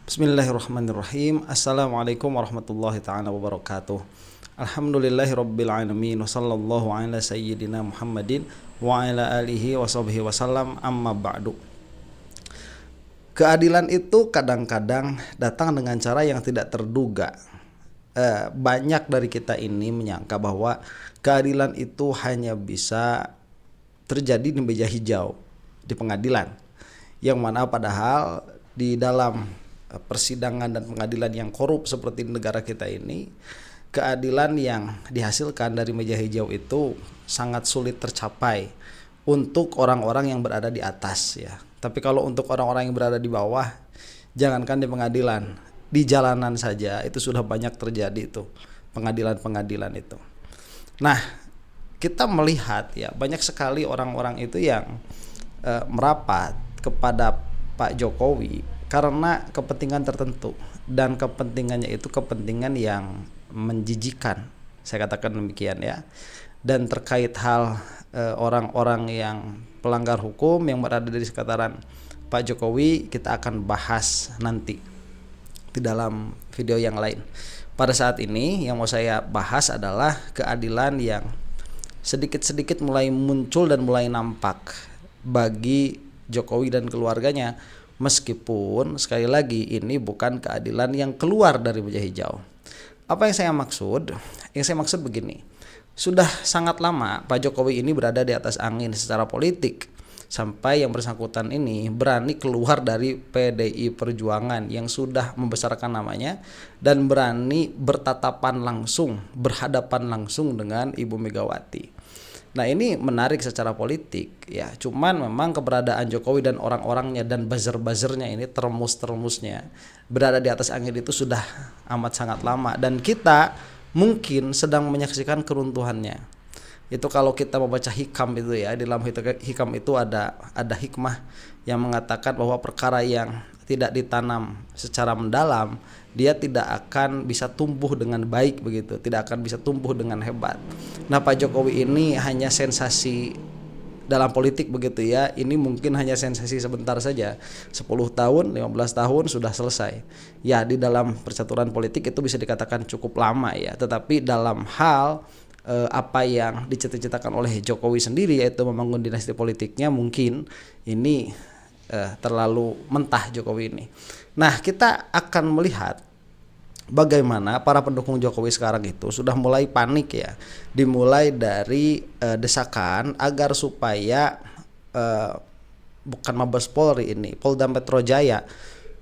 Bismillahirrahmanirrahim. Assalamualaikum warahmatullahi ta'ala wabarakatuh. Alhamdulillahirabbil alamin wa sallallahu ala sayyidina Muhammadin wa ala alihi wa sahbihi wasallam, amma ba'du. Keadilan itu kadang-kadang datang dengan cara yang tidak terduga. Banyak dari kita ini menyangka bahwa keadilan itu hanya bisa terjadi di meja hijau, di pengadilan, yang mana padahal di dalam persidangan dan pengadilan yang korup seperti di negara kita ini, keadilan yang dihasilkan dari meja hijau itu sangat sulit tercapai untuk orang-orang yang berada di atas, ya. Tapi kalau untuk orang-orang yang berada di bawah, jangankan di pengadilan, di jalanan saja itu sudah banyak terjadi itu pengadilan-pengadilan itu. Nah, kita melihat ya banyak sekali orang-orang itu yang merapat kepada Pak Jokowi karena kepentingan tertentu, dan kepentingannya itu kepentingan yang menjijikan, saya katakan demikian ya. Dan terkait hal orang-orang yang pelanggar hukum yang berada di sekitaran Pak Jokowi, kita akan bahas nanti di dalam video yang lain. Pada saat ini yang mau saya bahas adalah keadilan yang sedikit-sedikit mulai muncul dan mulai nampak bagi Jokowi dan keluarganya. Meskipun sekali lagi ini bukan keadilan yang keluar dari meja hijau. Apa yang saya maksud? Yang saya maksud begini. Sudah sangat lama Pak Jokowi ini berada di atas angin secara politik, sampai yang bersangkutan ini berani keluar dari PDI Perjuangan yang sudah membesarkan namanya dan berani bertatapan langsung, berhadapan langsung dengan Ibu Megawati. Nah, ini menarik secara politik ya. Cuman memang keberadaan Jokowi dan orang-orangnya dan buzzer-buzzernya ini, termus-termusnya berada di atas angin itu sudah amat sangat lama, dan kita mungkin sedang menyaksikan keruntuhannya. Itu kalau kita membaca hikam itu ya, di dalam hikam itu ada hikmah yang mengatakan bahwa perkara yang tidak ditanam secara mendalam, dia tidak akan bisa tumbuh dengan baik begitu, tidak akan bisa tumbuh dengan hebat. Nah, Pak Jokowi ini hanya sensasi dalam politik begitu ya. Ini mungkin hanya sensasi sebentar saja. 10 tahun, 15 tahun sudah selesai. Ya, di dalam percaturan politik itu bisa dikatakan cukup lama ya. Tetapi dalam hal apa yang dicita-citakan oleh Jokowi sendiri, yaitu membangun dinasti politiknya, mungkin ini terlalu mentah Jokowi ini. Nah, kita akan melihat bagaimana para pendukung Jokowi sekarang itu sudah mulai panik ya. Dimulai dari desakan agar supaya bukan Mabes Polri ini, Polda Metro Jaya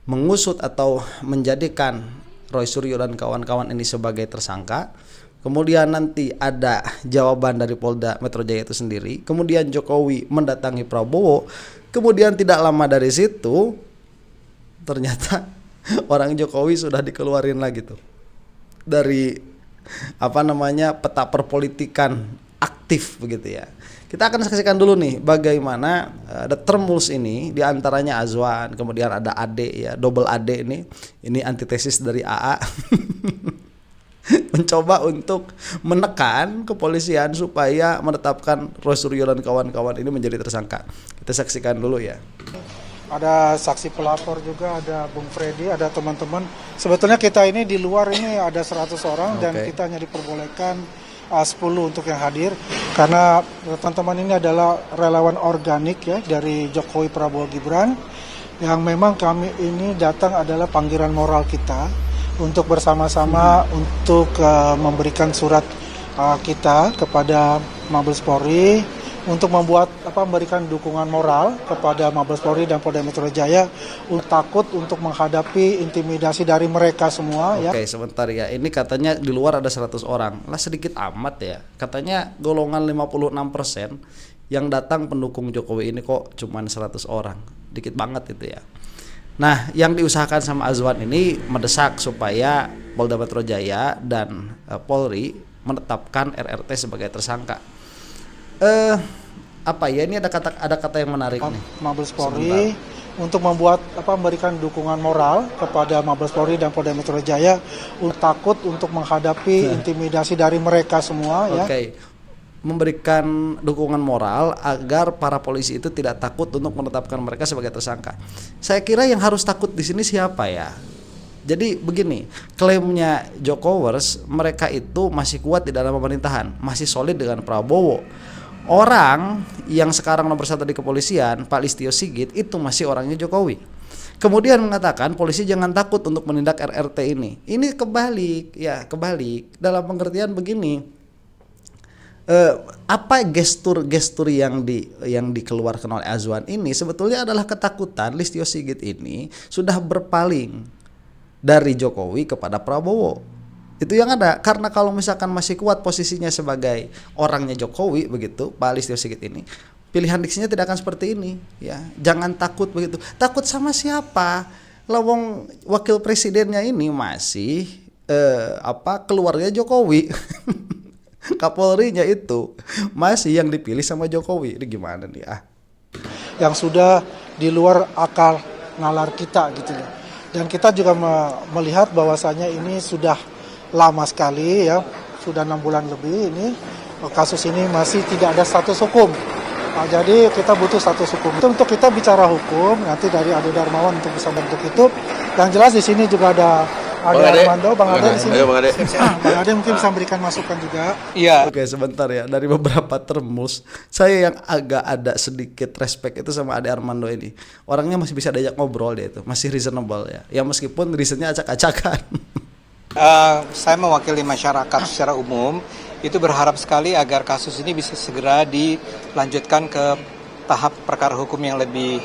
mengusut atau menjadikan Roy Suryo dan kawan-kawan ini sebagai tersangka. Kemudian nanti ada jawaban dari Polda Metro Jaya itu sendiri. Kemudian Jokowi mendatangi Prabowo. Kemudian tidak lama dari situ ternyata orang Jokowi sudah dikeluarin lagi tuh dari peta perpolitikan aktif begitu ya. Kita akan saksikan dulu nih bagaimana ada termus ini, diantaranya Azwan, kemudian ada Ade ya, double Ade ini antitesis dari AA. Mencoba untuk menekan kepolisian supaya menetapkan Roy Suryo dan kawan-kawan ini menjadi tersangka. Kita saksikan dulu ya. Ada saksi pelapor juga, ada Bung Freddy, ada teman-teman. Sebetulnya kita ini di luar ini ada 100 orang dan kita hanya diperbolehkan 10 untuk yang hadir. Karena teman-teman ini adalah relawan organik ya dari Jokowi Prabowo Gibran. Yang memang kami ini datang adalah panggilan moral kita untuk bersama-sama untuk memberikan surat kita kepada Mabes Polri untuk memberikan dukungan moral kepada Mabes Polri dan Polda Metro Jaya untuk takut untuk menghadapi intimidasi dari mereka semua. Oke, sebentar ya. Ini katanya di luar ada 100 orang. Lah, sedikit amat ya. Katanya golongan 56% yang datang pendukung Jokowi ini kok cuman 100 orang. Dikit banget itu ya. Nah, yang diusahakan sama Azwan ini mendesak supaya Polda Metro Jaya dan Polri menetapkan RRT sebagai tersangka. Ini ada kata yang menarik nih. Mabes Polri untuk memberikan dukungan moral kepada Mabes Polri dan Polda Metro Jaya untuk takut untuk menghadapi intimidasi dari mereka semua ya. memberikan dukungan moral agar para polisi itu tidak takut untuk menetapkan mereka sebagai tersangka. Saya kira yang harus takut di sini siapa ya? Jadi begini, klaimnya Jokowers, mereka itu masih kuat di dalam pemerintahan, masih solid dengan Prabowo. Orang yang sekarang nomor 1 di kepolisian, Pak Listio Sigit, itu masih orangnya Jokowi. Kemudian mengatakan polisi jangan takut untuk menindak RRT ini. Ini kebalik, ya kebalik. Dalam pengertian begini, apa gestur-gestur yang dikeluarkan oleh Azwan ini sebetulnya adalah ketakutan Listio Sigit ini sudah berpaling dari Jokowi kepada Prabowo. Itu yang ada. Karena kalau misalkan masih kuat posisinya sebagai orangnya Jokowi begitu, Pak Listio Sigit ini, pilihan diksinya tidak akan seperti ini, ya. Jangan takut begitu. Takut sama siapa? Lawang wakil presidennya ini masih keluarga Jokowi. Kapolrinya itu masih yang dipilih sama Jokowi. Ini gimana nih Yang sudah di luar akal nalar kita gitu ya. Dan kita juga melihat bahwasanya ini sudah lama sekali ya, sudah 6 bulan lebih ini kasus ini masih tidak ada status hukum. Nah, jadi kita butuh status hukum. Itu untuk kita bicara hukum nanti dari Ade Darmawan untuk bisa bentuk itu. Yang jelas di sini juga ada Armando, Bang Ade di sini. Bang Ade mungkin bisa memberikan masukan juga. Iya. Oke, sebentar ya. Dari beberapa termus, saya yang agak ada sedikit respect itu sama Ade Armando ini. Orangnya masih bisa diajak ngobrol dia itu, masih reasonable ya. Ya meskipun risetnya acak-acakan. Saya mewakili masyarakat secara umum, itu berharap sekali agar kasus ini bisa segera dilanjutkan ke tahap perkara hukum yang lebih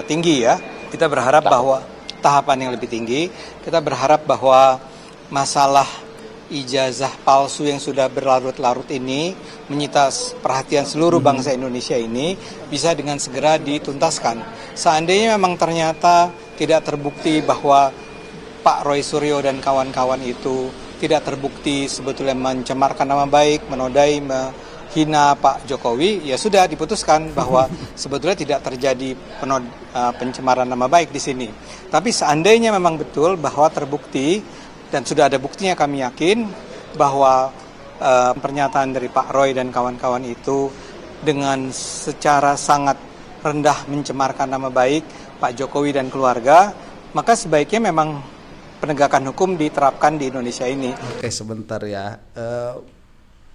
tinggi ya. Kita berharap bahwa tahapan yang lebih tinggi, kita berharap bahwa masalah ijazah palsu yang sudah berlarut-larut ini menyita perhatian seluruh bangsa Indonesia ini bisa dengan segera dituntaskan. Seandainya memang ternyata tidak terbukti bahwa Pak Roy Suryo dan kawan-kawan itu tidak terbukti sebetulnya mencemarkan nama baik, menodai, menghina Pak Jokowi, ya sudah diputuskan bahwa sebetulnya tidak terjadi pencemaran nama baik di sini. Tapi seandainya memang betul bahwa terbukti dan sudah ada buktinya, kami yakin bahwa pernyataan dari Pak Roy dan kawan-kawan itu dengan secara sangat rendah mencemarkan nama baik Pak Jokowi dan keluarga, maka sebaiknya memang penegakan hukum diterapkan di Indonesia ini. Oke, sebentar ya.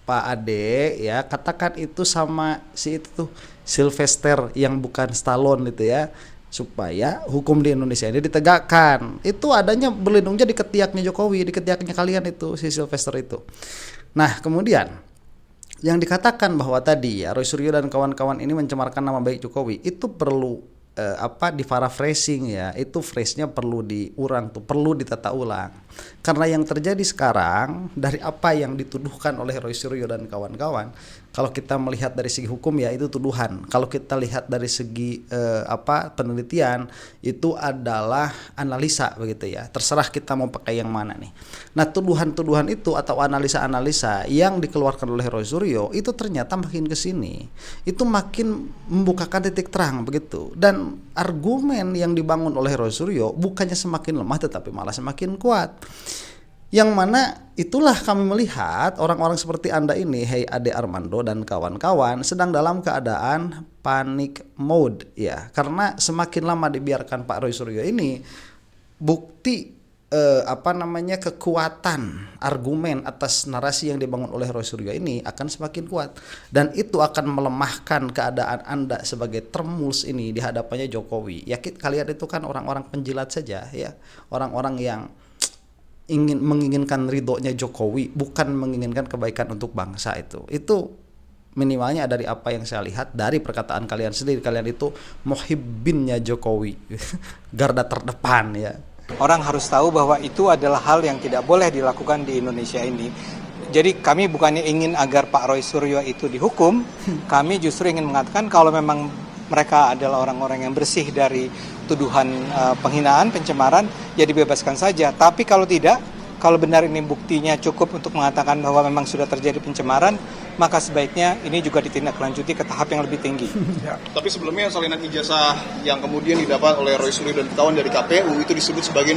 Pak Ade ya, katakan itu sama si itu tuh Sylvester yang bukan Stallone itu ya, supaya hukum di Indonesia ini ditegakkan. Itu adanya berlindungnya di ketiaknya Jokowi, di ketiaknya kalian itu si Sylvester itu. Nah, kemudian yang dikatakan bahwa tadi ya Roy Suryo dan kawan-kawan ini mencemarkan nama baik Jokowi, itu perlu di paraphrasing ya, itu phrase-nya perlu diurang tuh, perlu ditata ulang. Karena yang terjadi sekarang dari apa yang dituduhkan oleh Roy Suryo dan kawan-kawan, kalau kita melihat dari segi hukum ya itu tuduhan. Kalau kita lihat dari segi penelitian itu adalah analisa begitu ya. Terserah kita mau pakai yang mana nih. Nah, tuduhan-tuduhan itu atau analisa-analisa yang dikeluarkan oleh Roy Suryo itu ternyata makin ke sini itu makin membukakan titik terang begitu. Dan argumen yang dibangun oleh Roy Suryo bukannya semakin lemah tetapi malah semakin kuat. Yang mana itulah kami melihat orang-orang seperti Anda ini, Hey Ade Armando dan kawan-kawan, sedang dalam keadaan panic mode ya. Karena semakin lama dibiarkan Pak Roy Suryo ini, bukti kekuatan argumen atas narasi yang dibangun oleh Roy Suryo ini akan semakin kuat, dan itu akan melemahkan keadaan Anda sebagai termus ini di hadapannya Jokowi. Ya, kalian itu kan orang-orang penjilat saja ya, orang-orang yang menginginkan ridhonya Jokowi, bukan menginginkan kebaikan untuk bangsa. Itu minimalnya dari apa yang saya lihat dari perkataan kalian sendiri. Kalian itu muhibbinnya Jokowi, garda terdepan ya. Orang harus tahu bahwa itu adalah hal yang tidak boleh dilakukan di Indonesia ini. Jadi kami bukannya ingin agar Pak Roy Suryo itu dihukum, kami justru ingin mengatakan kalau memang mereka adalah orang-orang yang bersih dari tuduhan penghinaan, pencemaran, ya dibebaskan saja. Tapi kalau tidak, kalau benar ini buktinya cukup untuk mengatakan bahwa memang sudah terjadi pencemaran, maka sebaiknya ini juga ditindaklanjuti ke tahap yang lebih tinggi. Tapi sebelumnya salinan ijazah yang kemudian didapat oleh Roy Suryo dan kawan dari KPU itu disebut sebagai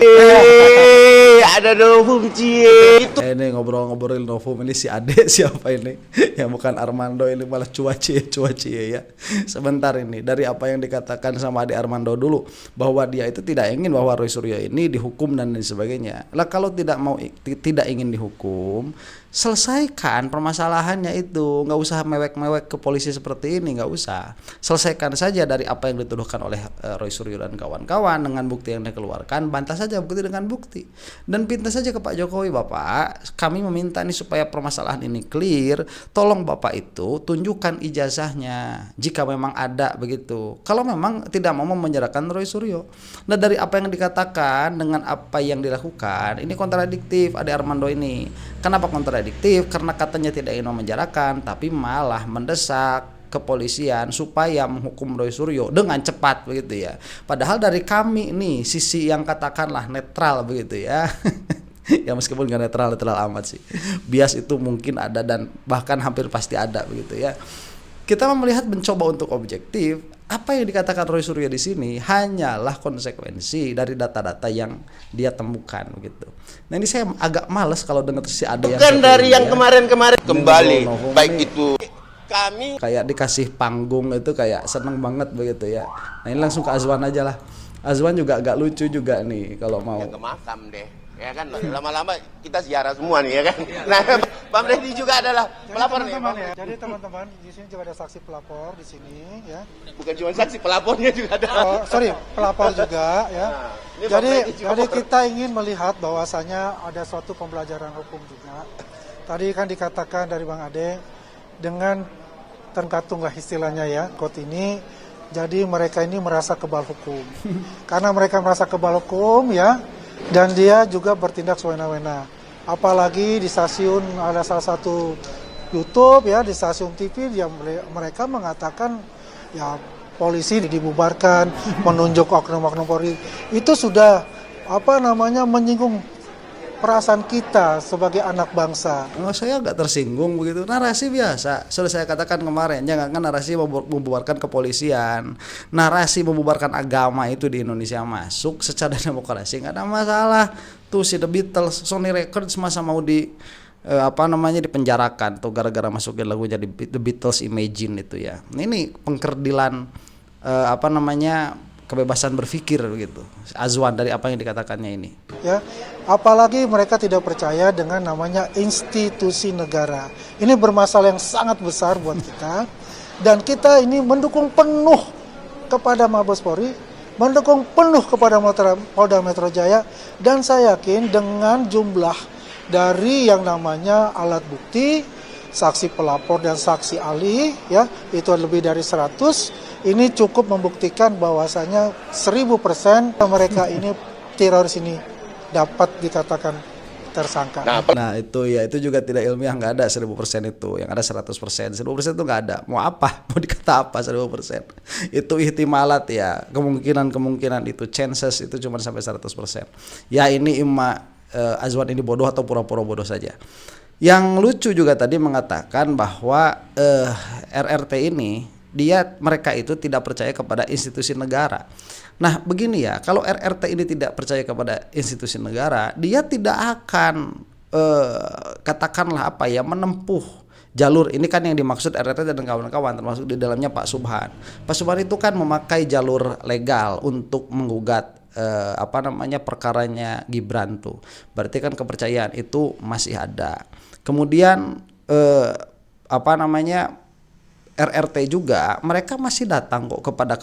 ada novum cie. Ini ngobrol-ngobrol novum ini si Ade siapa ini? Yang bukan Armando, ini malah cuaci ya. Sebentar, ini dari apa yang dikatakan sama Ade Armando dulu, bahwa dia itu tidak ingin bahwa Roy Suryo ini dihukum dan lain sebagainya. Lah kalau tidak ingin dihukum, selesaikan permasalahannya itu, nggak usah mewek-mewek ke polisi seperti ini, nggak usah. Selesaikan saja dari apa yang dituduhkan oleh Roy Suryo dan kawan-kawan dengan bukti yang dikeluarkan, bantah saja bukti dengan bukti, dan pinta saja ke Pak Jokowi, Bapak, kami meminta nih supaya permasalahan ini clear, tolong Bapak itu tunjukkan ijazahnya jika memang ada begitu. Kalau memang tidak mau memenjarakan Roy Suryo. Nah, dari apa yang dikatakan dengan apa yang dilakukan, ini kontradiktif Ade Armando ini. Kenapa kontradiktif? Karena katanya tidak ingin memenjarakan, tapi malah mendesak kepolisian supaya menghukum Roy Suryo dengan cepat begitu ya. Padahal dari kami nih, sisi yang katakanlah netral begitu ya. Ya meskipun gak netral amat sih. Bias itu mungkin ada dan bahkan hampir pasti ada begitu ya. Kita melihat mencoba untuk objektif. Apa yang dikatakan Roy Suryo di sini hanyalah konsekuensi dari data-data yang dia temukan begitu. Nah, ini saya agak males kalau dengar si ada yang Bukan dari yang ya. kemarin-kemarin kembali, baik ini itu kami kayak dikasih panggung itu kayak seneng banget begitu ya. Nah, ini langsung ke Azwan aja lah. Azwan juga agak lucu juga nih kalau mau. ke makam deh, ya kan? Lama-lama kita ziarah semua nih, ya kan? Nah, Bang Deddy juga adalah pelapor nih. Jadi teman-teman, di sini juga ada saksi pelapor di sini ya. Bukan cuma saksi, pelapornya juga ada. Oh, sorry, pelapor juga ya. Nah, ini Bang Deddy juga Jadi kita ingin melihat bahwasanya ada suatu pembelajaran hukum juga. Tadi kan dikatakan dari Bang Ade dengan tengkat-tunggah istilahnya ya, quote ini. Jadi mereka ini merasa kebal hukum. Karena mereka merasa kebal hukum ya, dan dia juga bertindak sewena-wena. Apalagi di stasiun ada salah satu YouTube ya, di stasiun TV dia mereka mengatakan ya polisi dibubarkan, menunjuk oknum-oknum Polri. Itu sudah menyinggung perasaan kita sebagai anak bangsa. Oh, saya agak tersinggung begitu. Narasi biasa. Sudah saya katakan kemarin, jangankan narasi membubarkan kepolisian, narasi membubarkan agama itu di Indonesia masuk secara demokrasi nggak ada masalah. Tuh si The Beatles, Sony Records masa mau dipenjarakan tuh gara-gara masukin lagunya The Beatles Imagine itu ya. Ini pengkerdilan kebebasan berpikir begitu. Azwan dari apa yang dikatakannya ini. Ya, apalagi mereka tidak percaya dengan namanya institusi negara. Ini bermasalah yang sangat besar buat kita, dan kita ini mendukung penuh kepada Mabes Polri, mendukung penuh kepada Polda Metro Jaya, dan saya yakin dengan jumlah dari yang namanya alat bukti, saksi pelapor dan saksi ahli ya, itu lebih dari 100. Ini cukup membuktikan bahwasanya 1000% mereka ini teroris ini dapat dikatakan tersangka. Nah itu juga tidak ilmiah, nggak ada 1000% itu, yang ada 100%. 100% itu nggak ada. Mau apa? Mau dikata apa 1000%? Itu ihtimalat ya, kemungkinan itu, chances itu cuma sampai 100%. Ya ini Azwan ini bodoh atau pura-pura bodoh saja. Yang lucu juga tadi mengatakan bahwa RRT ini mereka itu tidak percaya kepada institusi negara. Nah begini ya, kalau RRT ini tidak percaya kepada institusi negara, dia tidak akan menempuh jalur ini kan yang dimaksud RRT dan kawan-kawan, termasuk di dalamnya Pak Subhan. Pak Subhan itu kan memakai jalur legal untuk menggugat perkaranya Gibran tuh. Berarti kan kepercayaan itu masih ada. Kemudian RRT juga mereka masih datang kok kepada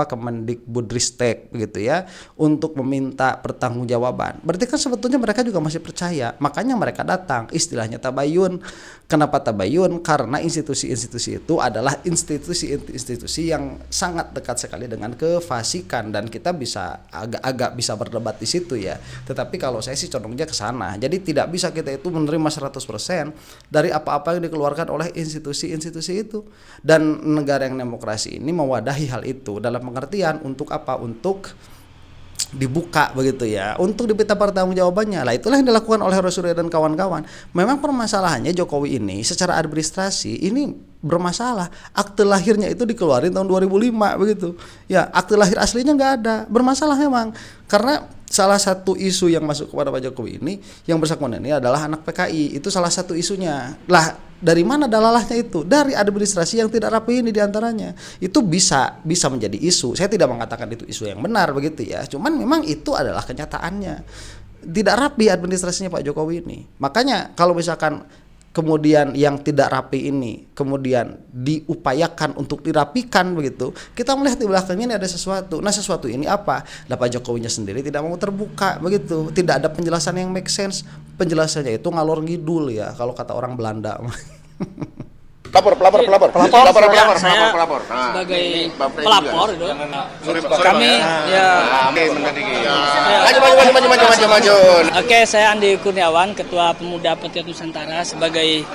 Kemendikbudristek gitu ya, untuk meminta pertanggungjawaban. Berarti kan sebetulnya mereka juga masih percaya, makanya mereka datang. Istilahnya tabayun. Kenapa tabayun? Karena institusi-institusi itu adalah institusi-institusi yang sangat dekat sekali dengan kefasikan, dan kita bisa agak bisa berdebat di situ ya. Tetapi kalau saya sih condongnya ke sana. Jadi tidak bisa kita itu menerima 100% dari apa-apa yang dikeluarkan oleh institusi-institusi itu. Dan negara yang demokrasi ini mewadahi hal itu, dalam pengertian untuk apa? Untuk dibuka begitu ya untuk diminta pertanggungjawabannya. Lah itulah yang dilakukan oleh Roy Suryo dan kawan-kawan. Memang permasalahannya Jokowi ini secara administrasi ini bermasalah. Akte lahirnya itu dikeluarin tahun 2005 begitu. Ya, akte lahir aslinya nggak ada. Bermasalah memang. Karena salah satu isu yang masuk kepada Pak Jokowi ini yang bersangkutan ini adalah anak PKI. Itu salah satu isunya. Lah, dari mana dalalahnya itu? Dari administrasi yang tidak rapi ini diantaranya. Itu bisa menjadi isu. Saya tidak mengatakan itu isu yang benar begitu ya. Cuman memang itu adalah kenyataannya. Tidak rapi administrasinya Pak Jokowi ini. Makanya kalau misalkan kemudian yang tidak rapi ini kemudian diupayakan untuk dirapikan begitu, kita melihat di belakangnya ini ada sesuatu. Nah, sesuatu ini apa? Lah, Pak Jokowinya sendiri tidak mau terbuka begitu. Tidak ada penjelasan yang make sense. Penjelasannya itu ngalor ngidul ya kalau kata orang Belanda. Pelapor. Saya Nah, sebagai ini Bang Fred pelapor juga. itu kami ya. Maju. Oke, saya Andi Kurniawan, Ketua Pemuda Patriot Nusantara, sebagai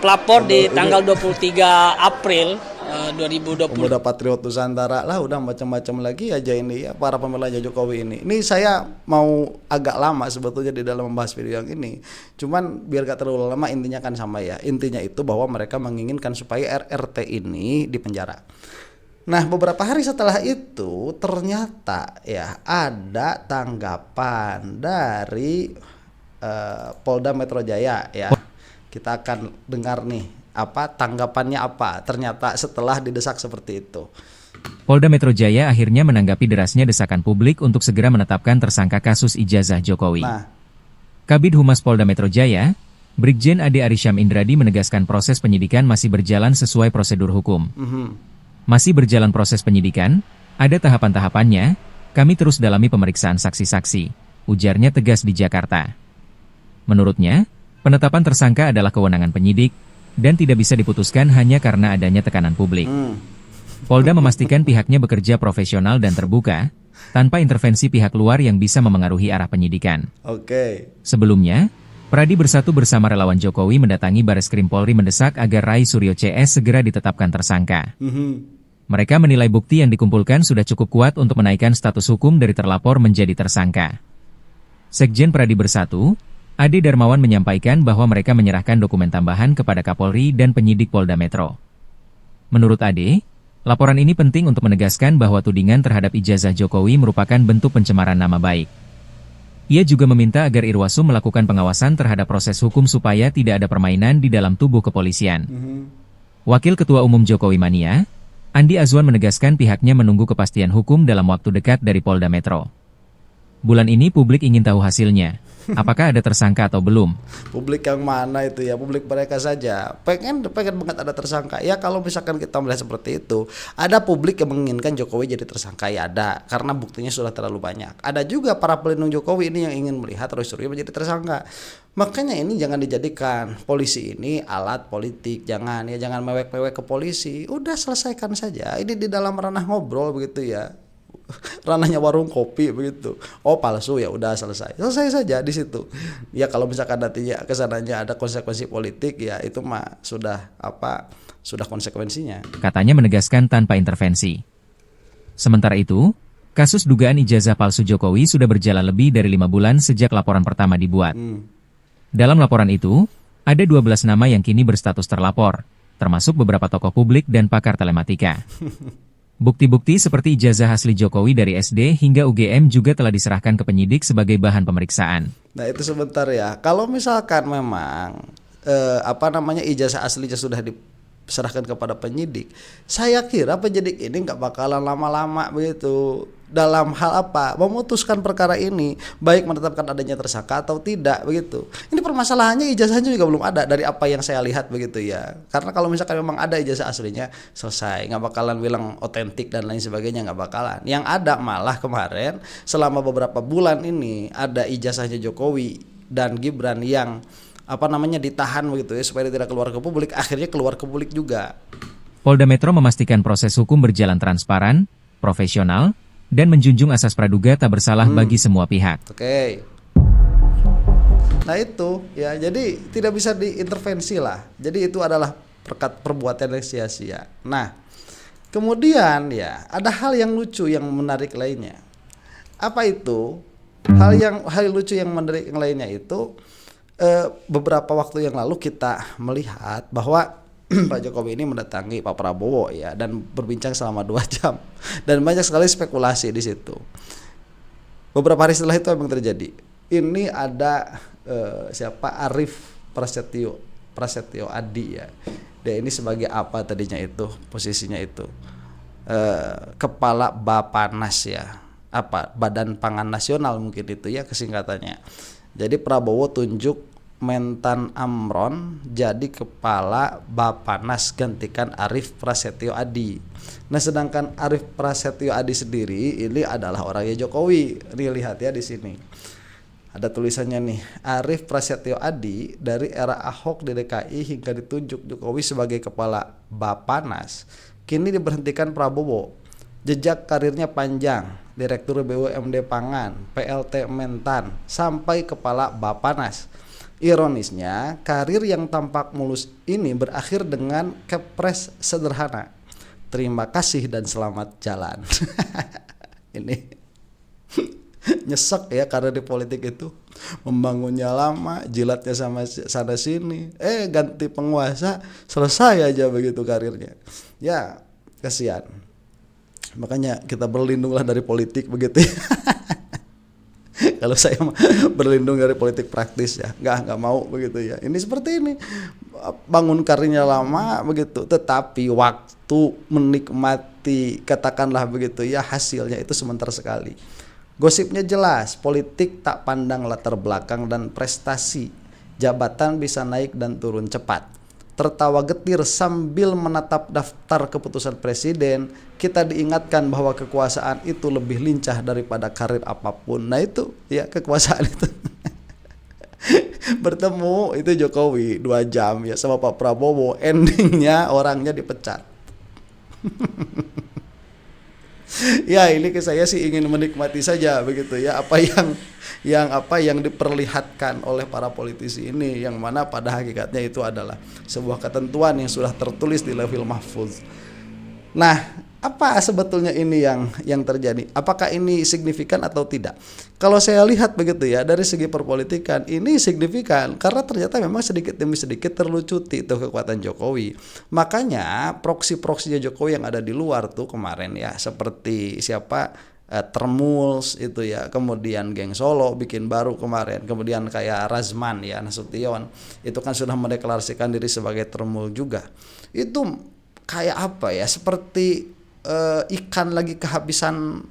pelapor di tanggal 23 April 2020. Pemuda Patriot Nusantara lah, udah macam-macam lagi aja ini ya para pembela Jokowi ini. Ini saya mau agak lama sebetulnya di dalam membahas video yang ini. Cuman biar gak terlalu lama, intinya kan sama ya. Intinya itu bahwa mereka menginginkan supaya RRT ini dipenjara. Nah, beberapa hari setelah itu ternyata ya ada tanggapan dari Polda Metro Jaya ya. Kita akan dengar nih apa tanggapannya apa ternyata setelah didesak seperti itu. Polda Metro Jaya akhirnya menanggapi derasnya desakan publik untuk segera menetapkan tersangka kasus ijazah Jokowi. Nah, Kabid Humas Polda Metro Jaya, Brigjen Ade Arysyam Indradi menegaskan proses penyidikan masih berjalan sesuai prosedur hukum. Masih berjalan proses penyidikan, ada tahapan-tahapannya, kami terus dalami pemeriksaan saksi-saksi, ujarnya tegas di Jakarta. Menurutnya, penetapan tersangka adalah kewenangan penyidik, dan tidak bisa diputuskan hanya karena adanya tekanan publik. Polda memastikan pihaknya bekerja profesional dan terbuka, tanpa intervensi pihak luar yang bisa memengaruhi arah penyidikan. oke. Sebelumnya, Pradi Bersatu bersama relawan Jokowi mendatangi Bareskrim Polri mendesak agar Roy Suryo CS segera ditetapkan tersangka. Mereka menilai bukti yang dikumpulkan sudah cukup kuat untuk menaikkan status hukum dari terlapor menjadi tersangka. Sekjen Pradi Bersatu, Ade Darmawan menyampaikan bahwa mereka menyerahkan dokumen tambahan kepada Kapolri dan penyidik Polda Metro. Menurut Ade, laporan ini penting untuk menegaskan bahwa tudingan terhadap ijazah Jokowi merupakan bentuk pencemaran nama baik. Ia juga meminta agar Irwasum melakukan pengawasan terhadap proses hukum supaya tidak ada permainan di dalam tubuh kepolisian. Wakil Ketua Umum Jokowi Mania, Andi Azwan menegaskan pihaknya menunggu kepastian hukum dalam waktu dekat dari Polda Metro. Bulan ini publik ingin tahu hasilnya. Apakah ada tersangka atau belum? Publik yang mana itu ya? Publik mereka saja. Pengen banget ada tersangka. Ya kalau misalkan kita melihat seperti itu, ada publik yang menginginkan Jokowi jadi tersangka, ya ada, karena buktinya sudah terlalu banyak. Ada juga para pelindung Jokowi ini yang ingin melihat Roy Suryo menjadi tersangka. Makanya ini jangan dijadikan polisi ini alat politik. Jangan mewek-mewek ke polisi. Udah selesaikan saja. Ini di dalam ranah ngobrol begitu ya. Ranahnya warung kopi begitu. Oh, palsu, ya udah selesai saja di situ. Ya kalau misalkan nantinya kesananya ada konsekuensi politik, ya itu mah sudah konsekuensinya. Katanya menegaskan tanpa intervensi. Sementara itu, kasus dugaan ijazah palsu Jokowi sudah berjalan lebih dari 5 bulan sejak laporan pertama dibuat. Dalam laporan itu, ada 12 nama yang kini berstatus terlapor, termasuk beberapa tokoh publik dan pakar telematika. Bukti-bukti seperti ijazah asli Jokowi dari SD hingga UGM juga telah diserahkan ke penyidik sebagai bahan pemeriksaan. Nah itu sebentar ya. Kalau misalkan memang ijazah aslinya sudah diserahkan kepada penyidik, saya kira penyidik ini nggak bakalan lama-lama begitu dalam hal memutuskan perkara ini, baik menetapkan adanya tersangka atau tidak begitu. Ini permasalahannya ijazahnya juga belum ada dari apa yang saya lihat begitu ya. Karena kalau misalkan memang ada ijazah aslinya, selesai, nggak bakalan bilang otentik dan lain sebagainya, nggak bakalan. Yang ada malah kemarin selama beberapa bulan ini ada ijazahnya Jokowi dan Gibran yang ditahan begitu ya supaya tidak keluar ke publik, akhirnya keluar ke publik juga. Polda Metro memastikan proses hukum berjalan transparan, profesional, dan menjunjung asas praduga tak bersalah bagi semua pihak. Oke. Nah itu ya, jadi tidak bisa diintervensi lah. Jadi itu adalah perbuatan yang sia-sia. Nah, kemudian ya ada hal yang lucu yang menarik lainnya. Apa itu? Hal lucu yang menarik yang lainnya itu beberapa waktu yang lalu kita melihat bahwa Pak Jokowi ini mendatangi Pak Prabowo ya dan berbincang selama 2 jam dan banyak sekali spekulasi di situ. Beberapa hari setelah itu memang terjadi. Ini ada siapa Arief Prasetyo Adi ya. Dia ini sebagai apa tadinya itu posisinya itu kepala Bapanas ya. Apa Badan Pangan Nasional mungkin itu ya kesingkatannya. Jadi Prabowo tunjuk Mentan Amron jadi kepala Bapanas gantikan Arief Prasetyo Adi. Nah, sedangkan Arief Prasetyo Adi sendiri ini adalah orangnya Jokowi. Nih lihat ya di sini. Ada tulisannya nih, Arief Prasetyo Adi dari era Ahok di DKI hingga ditunjuk Jokowi sebagai kepala Bapanas, kini diberhentikan Prabowo. Jejak karirnya panjang, Direktur BUMD Pangan, PLT Mentan, sampai kepala Bapanas. Ironisnya, karir yang tampak mulus ini berakhir dengan kepres sederhana. Terima kasih dan selamat jalan. Ini nyesek ya karena di politik itu membangunnya lama, jilatnya sama sana sini. Ganti penguasa, selesai aja begitu karirnya. Ya, kasihan. Makanya kita berlindunglah dari politik begitu ya. Kalau saya berlindung dari politik praktis ya, nggak mau begitu ya. Ini seperti ini, bangun karirnya lama begitu, tetapi waktu menikmati katakanlah begitu ya hasilnya itu sebentar sekali. Gosipnya jelas, politik tak pandang latar belakang dan prestasi, jabatan bisa naik dan turun cepat. Tertawa getir sambil menatap daftar keputusan presiden, kita diingatkan bahwa kekuasaan itu lebih lincah daripada karir apapun. Nah itu ya kekuasaan itu. Bertemu itu Jokowi 2 jam ya sama Pak Prabowo, endingnya orangnya dipecat. Ya ini saya sih ingin menikmati saja begitu ya apa yang diperlihatkan oleh para politisi ini, yang mana pada hakikatnya itu adalah sebuah ketentuan yang sudah tertulis di Lauhil Mahfuz. Nah, apa sebetulnya ini yang terjadi? Apakah ini signifikan atau tidak? Kalau saya lihat begitu ya dari segi perpolitikan ini signifikan karena ternyata memang sedikit demi sedikit terlucuti itu kekuatan Jokowi. Makanya proksi-proksinya Jokowi yang ada di luar tuh kemarin ya seperti siapa Termuls itu ya, kemudian Geng Solo bikin baru kemarin, kemudian kayak Razman ya Nasution itu kan sudah mendeklarasikan diri sebagai Termul juga. Itu kayak apa ya, seperti ikan lagi kehabisan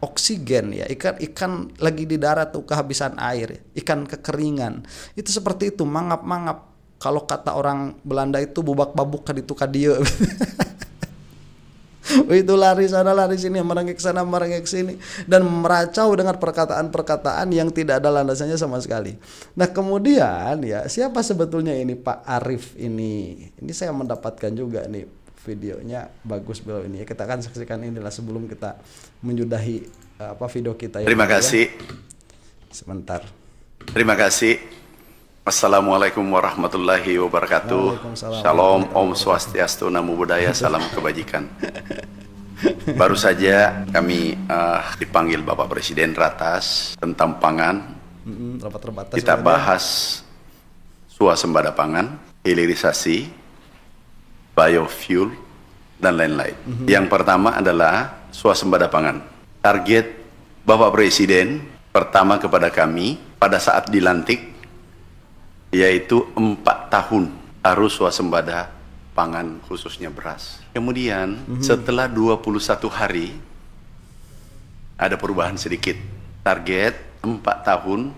oksigen ya, ikan lagi di darat tuh kehabisan air, ikan kekeringan. Itu seperti itu, mangap-mangap. Kalau kata orang Belanda itu bubak babuk kaditu kadieu. Itu lari sana lari sini, merengek sana merengek sini, dan meracau dengan perkataan-perkataan yang tidak ada landasannya sama sekali. Nah kemudian ya siapa sebetulnya ini Pak Arief ini? Ini saya mendapatkan juga nih videonya, bagus beliau ini. Kita akan saksikan inilah sebelum kita menyudahi video kita. Terima kasih. Sebentar. Terima kasih. Assalamualaikum warahmatullahi wabarakatuh. Shalom, Om Swastiastu, Namo Buddhaya, salam kebajikan. Baru saja kami dipanggil Bapak Presiden ratas tentang pangan. Rapat terbatas. Kita bahas swasembada pangan, hilirisasi, biofuel, dan lain-lain. Yang pertama adalah swasembada pangan. Target Bapak Presiden pertama kepada kami pada saat dilantik yaitu 4 tahun harus swasembada pangan khususnya beras. Kemudian setelah 21 hari ada perubahan sedikit. Target 4 tahun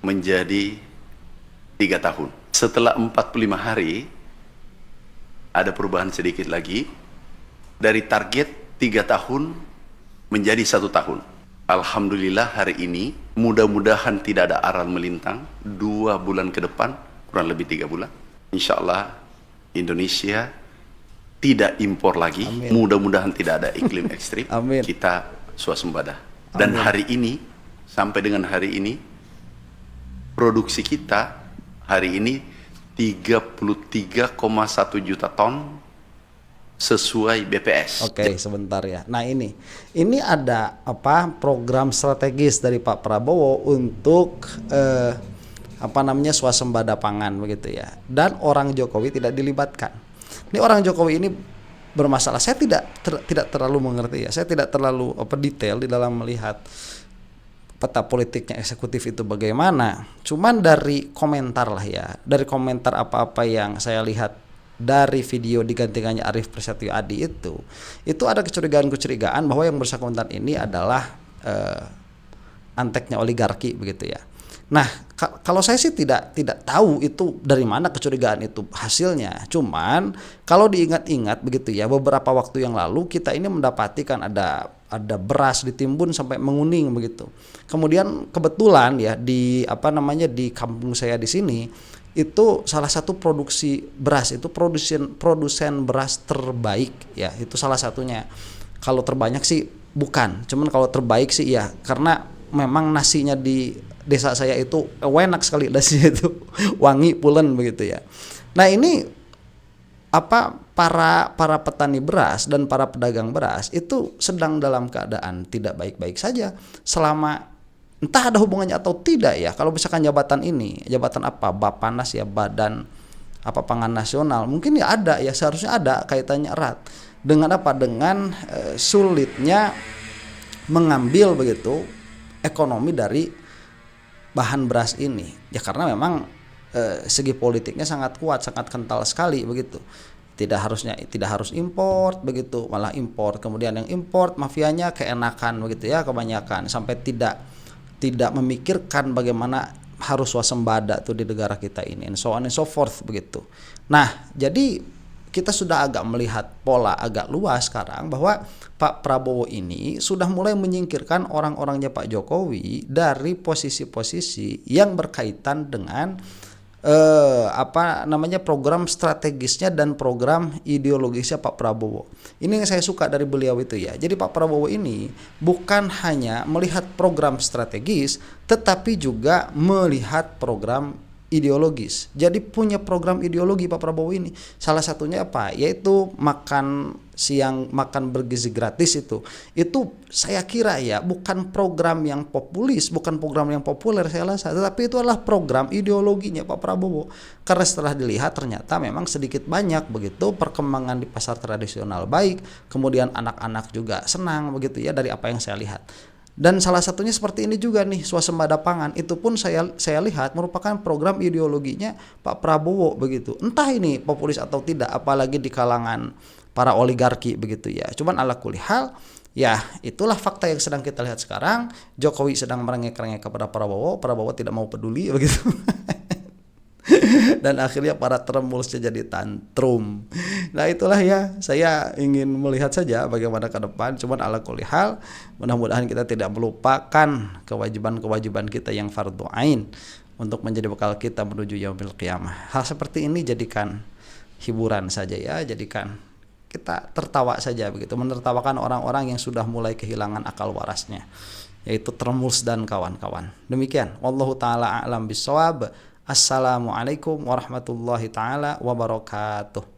menjadi 3 tahun. Setelah 45 hari ada perubahan sedikit lagi. Dari target 3 tahun menjadi 1 tahun. Alhamdulillah hari ini mudah-mudahan tidak ada aral melintang 2 bulan ke depan, kurang lebih 3 bulan. Insya Allah Indonesia tidak impor lagi. Mudah-mudahan tidak ada iklim ekstrim. Amin. Kita swasembada. Dan hari ini sampai dengan hari ini produksi kita hari ini 33,1 juta ton sesuai BPS. Oke, sebentar ya. Nah ini ada program strategis dari Pak Prabowo untuk swasembada pangan begitu ya. Dan orang Jokowi tidak dilibatkan. Ini orang Jokowi ini bermasalah. Saya tidak terlalu mengerti ya. Saya tidak terlalu detail di dalam melihat peta politiknya eksekutif itu bagaimana. Cuman dari komentar lah ya, dari komentar apa-apa yang saya lihat dari video digantikannya Arief Prasetyo Adi itu ada kecurigaan bahwa yang bersangkutan ini adalah anteknya oligarki begitu ya. Nah, kalau saya sih tidak tahu itu dari mana kecurigaan itu hasilnya. Cuman kalau diingat-ingat begitu ya, beberapa waktu yang lalu kita ini mendapati kan ada beras ditimbun sampai menguning begitu. Kemudian kebetulan ya di di kampung saya di sini itu salah satu produksi beras itu produsen beras terbaik ya, itu salah satunya. Kalau terbanyak sih bukan, cuman kalau terbaik sih ya, karena memang nasinya di desa saya itu enak sekali, nasinya itu wangi pulen begitu ya. Nah ini para petani beras dan para pedagang beras itu sedang dalam keadaan tidak baik-baik saja selama entah ada hubungannya atau tidak ya. Kalau misalkan jabatan Bappenas ya, Badan Pangan Nasional, mungkin ya ada ya, seharusnya ada kaitannya erat dengan dengan sulitnya mengambil begitu ekonomi dari bahan beras ini ya, karena memang segi politiknya sangat kuat, sangat kental sekali begitu. Tidak harus import begitu, malah import. Kemudian yang import mafianya keenakan begitu ya, kebanyakan sampai tidak memikirkan bagaimana harus swasembada tuh di negara kita ini, and so on and so forth begitu. Nah, jadi kita sudah agak melihat pola agak luas sekarang bahwa Pak Prabowo ini sudah mulai menyingkirkan orang-orangnya Pak Jokowi dari posisi-posisi yang berkaitan dengan program strategisnya dan program ideologisnya Pak Prabowo. Ini yang saya suka dari beliau itu ya. Jadi Pak Prabowo ini bukan hanya melihat program strategis, tetapi juga melihat program ideologis. Jadi punya program ideologi Pak Prabowo ini. Salah satunya apa? Yaitu makan siang, makan bergizi gratis itu. Itu saya kira ya bukan program yang populis, bukan program yang populer saya rasa, tetapi itu adalah program ideologinya Pak Prabowo. Karena setelah dilihat ternyata memang sedikit banyak begitu perkembangan di pasar tradisional baik, kemudian anak-anak juga senang begitu ya dari apa yang saya lihat. Dan salah satunya seperti ini juga nih, swasembada pangan. Itu pun saya lihat merupakan program ideologinya Pak Prabowo begitu. Entah ini populis atau tidak, apalagi di kalangan para oligarki begitu ya. Cuman ala kulli hal, ya itulah fakta yang sedang kita lihat sekarang. Jokowi sedang merengek-rengek kepada Prabowo tidak mau peduli begitu. Dan akhirnya para teremulsnya jadi tantrum. Nah itulah ya, saya ingin melihat saja bagaimana ke depan. Cuman ala kulli hal, mudah-mudahan kita tidak melupakan kewajiban-kewajiban kita yang fardhu ain untuk menjadi bekal kita menuju yaumil qiyamah. Hal seperti ini jadikan hiburan saja ya, jadikan kita tertawa saja begitu, menertawakan orang-orang yang sudah mulai kehilangan akal warasnya, yaitu Termuls dan kawan-kawan. Demikian, wallahu taala a'lam bissawab. Assalamualaikum warahmatullahi taala wabarakatuh.